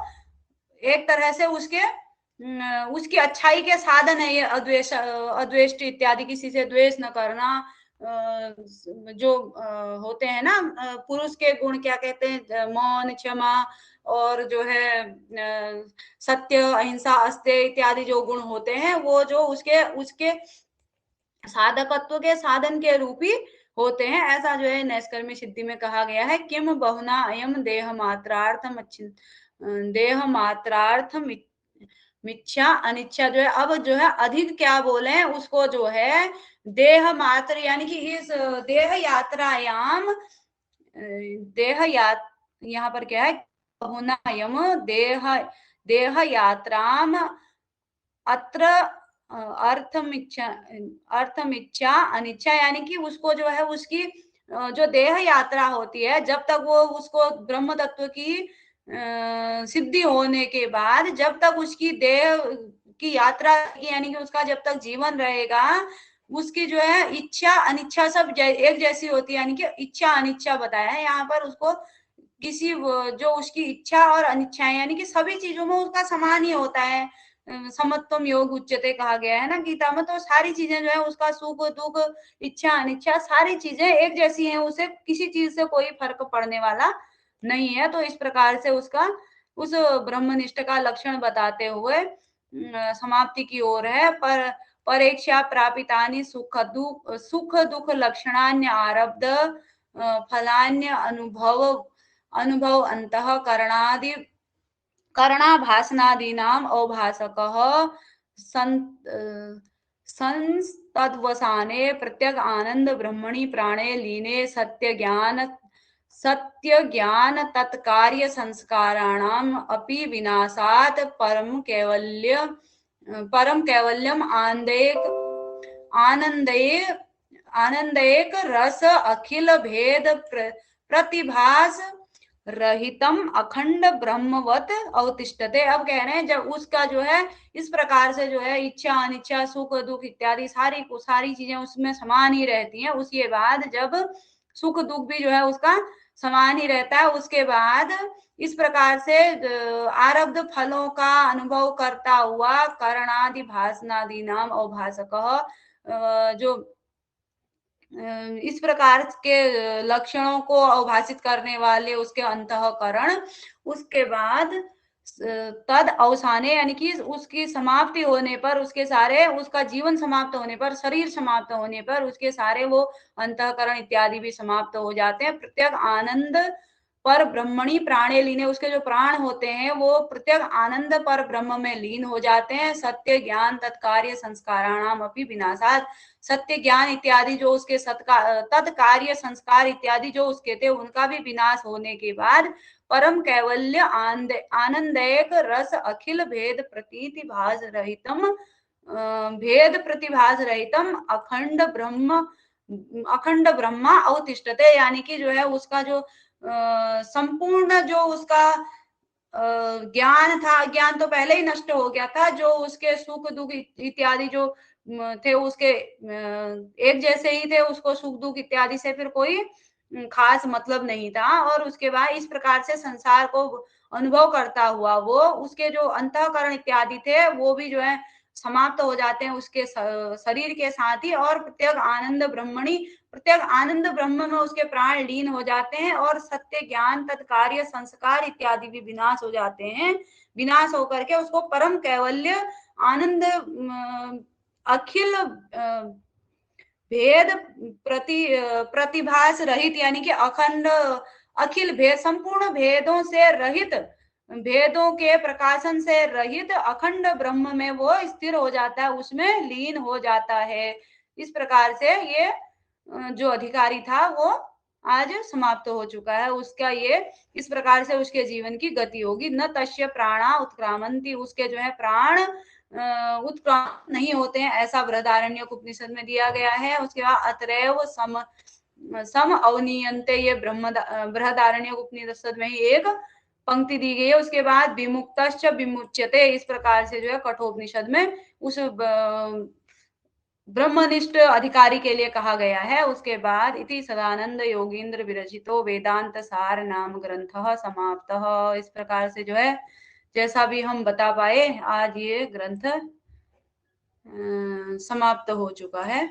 एक तरह से उसकी अच्छाई के साधन है ये अद्वेष्ट इत्यादि, किसी से द्वेष न करना। जो होते हैं ना पुरुष के गुण, क्या कहते हैं, मौन, क्षमा और जो है सत्य, अहिंसा, अस्तेय इत्यादि जो गुण होते हैं वो जो उसके उसके साधकत्व के साधन के रूप ही होते हैं, ऐसा जो है नैष्कर्म्य सिद्धि में कहा गया है। किम बहुना अयम देह मात्रार्थम देह मात्रार्थम मिच्छा अनिच्छा, जो है अब जो है अधिक क्या बोले उसको जो है देह मात्र, यानी कि इस देह यात्रायाम देह यात यहाँ पर क्या है, बहुना अयम देह देह यात्राम अत्र अर्थमिच्छा अर्थमिच्छा अनिच्छा, यानी कि उसको जो है उसकी जो देह यात्रा होती है, जब तक वो उसको ब्रह्म तत्व की सिद्धि होने के बाद, जब तक उसकी देह की यात्रा, यानी कि उसका जब तक जीवन रहेगा, उसकी जो है इच्छा अनिच्छा सब एक जैसी होती है, यानी कि इच्छा अनिच्छा बताया है यहाँ पर उसको। किसी जो उसकी इच्छा और अनिच्छा है, यानी कि सभी चीजों में उसका समान ही होता है। समत्वम योग उच्यते कहा गया है ना गीता में, तो सारी चीजें जो है उसका सुख दुख इच्छा अनिच्छा सारी चीजें एक जैसी हैं, उसे किसी चीज से कोई फर्क पड़ने वाला नहीं है। तो इस प्रकार से उसका उस ब्रह्मनिष्ठ का लक्षण बताते हुए समाप्ति की ओर है। पर परीक्षा प्रापितानि सुख दुख लक्षणान्य आरब्ध फलान्य अनुभव अंतःकरणादि करणाभासनादीनाम अवभासकः संस्तद्वसाने प्रत्यग आनंद ब्रह्मणि प्राणे लीने सत्य ज्ञान तत्कार्य संस्काराणाम अपि विनाशात् परम कैवल्यम आनंदेक रस अखिल भेद प्रतिभास रहितम अखंड ब्रह्मवत अवतिष्ठते। अब कह रहे हैं जब उसका जो है इस प्रकार से जो है इच्छा अनिच्छा सुख दुख इत्यादि सारी चीजें उसमें समान ही रहती हैं, उसके बाद जब सुख दुख भी जो है उसका समान ही रहता है, उसके बाद इस प्रकार से आरब्ध फलों का अनुभव करता हुआ करणादि भासनादि नाम अवभासक, जो इस प्रकार के लक्षणों को अवभाषित करने वाले उसके अंतःकरण, उसके बाद तद अवसाने, यानी कि उसकी समाप्ति होने पर, उसके सारे उसका जीवन समाप्त होने पर, शरीर समाप्त होने पर उसके सारे वो अंतःकरण इत्यादि भी समाप्त हो जाते हैं। प्रत्येक आनंद पर ब्रह्मणी प्राणे लीने, उसके जो प्राण होते हैं वो प्रत्येक आनंद पर ब्रह्म में लीन हो जाते हैं। सत्य ज्ञान तत्कार्य संस्काराणाम अपि विनाशात्, सत्य ज्ञान इत्यादि जो उसके तत्कार्य संस्कार इत्यादि जो उसके थे उनका भी विनाश होने के बाद परम कैवल्य आनंदैक रस अखिल भेद प्रतिभास रहितम अखंड ब्रह्मा अवतिष्ठते, यानी कि जो है उसका जो संपूर्ण जो उसका ज्ञान था, ज्ञान तो पहले ही नष्ट हो गया था, जो उसके सुख दुख इत्यादि जो थे उसके एक जैसे ही थे, उसको सुख दुख इत्यादि से फिर कोई खास मतलब नहीं था। और उसके बाद इस प्रकार से संसार को अनुभव करता हुआ वो उसके जो अंतःकरण इत्यादि थे वो भी जो है समाप्त हो जाते हैं उसके शरीर के साथ ही, और प्रत्येक आनंद ब्रह्मणी प्रत्येक आनंद ब्रह्म में उसके प्राण लीन हो जाते हैं और सत्य ज्ञान तत्कार्य संस्कार इत्यादि भी विनाश हो जाते हैं। विनाश होकर के उसको परम कैवल्य आनंद अखिल भेद प्रतिभास रहित यानी कि अखंड अखिल भेद संपूर्ण भेदों से रहित, भेदों के प्रकाशन से रहित अखंड ब्रह्म में वो स्थिर हो जाता है, उसमें लीन हो जाता है। इस प्रकार से ये जो अधिकारी था वो आज समाप्त हो चुका है। उसका ये इस प्रकार से उसके जीवन की गति होगी। न तस्य प्राणा उत्क्रामंती, उसके जो है प्राण उत्क्रांत नहीं होते हैं, ऐसा बृहदारण्यक उपनिषद में दिया गया है। उसके बाद अतरेव सम अवनीयन्ते, ये बृहदारण्यक उपनिषद में ही एक पंक्ति दी गई है। उसके बाद विमुक्तश्च विमुच्यते, इस प्रकार से जो है कठोपनिषद में उस ब्रह्मनिष्ठ अधिकारी के लिए कहा गया है। उसके बाद इति सदानंद योगींद्र विरचितो वेदांत सार नाम ग्रंथ समाप्त। इस प्रकार से जो है जैसा भी हम बता पाए आज ये ग्रंथ समाप्त हो चुका है।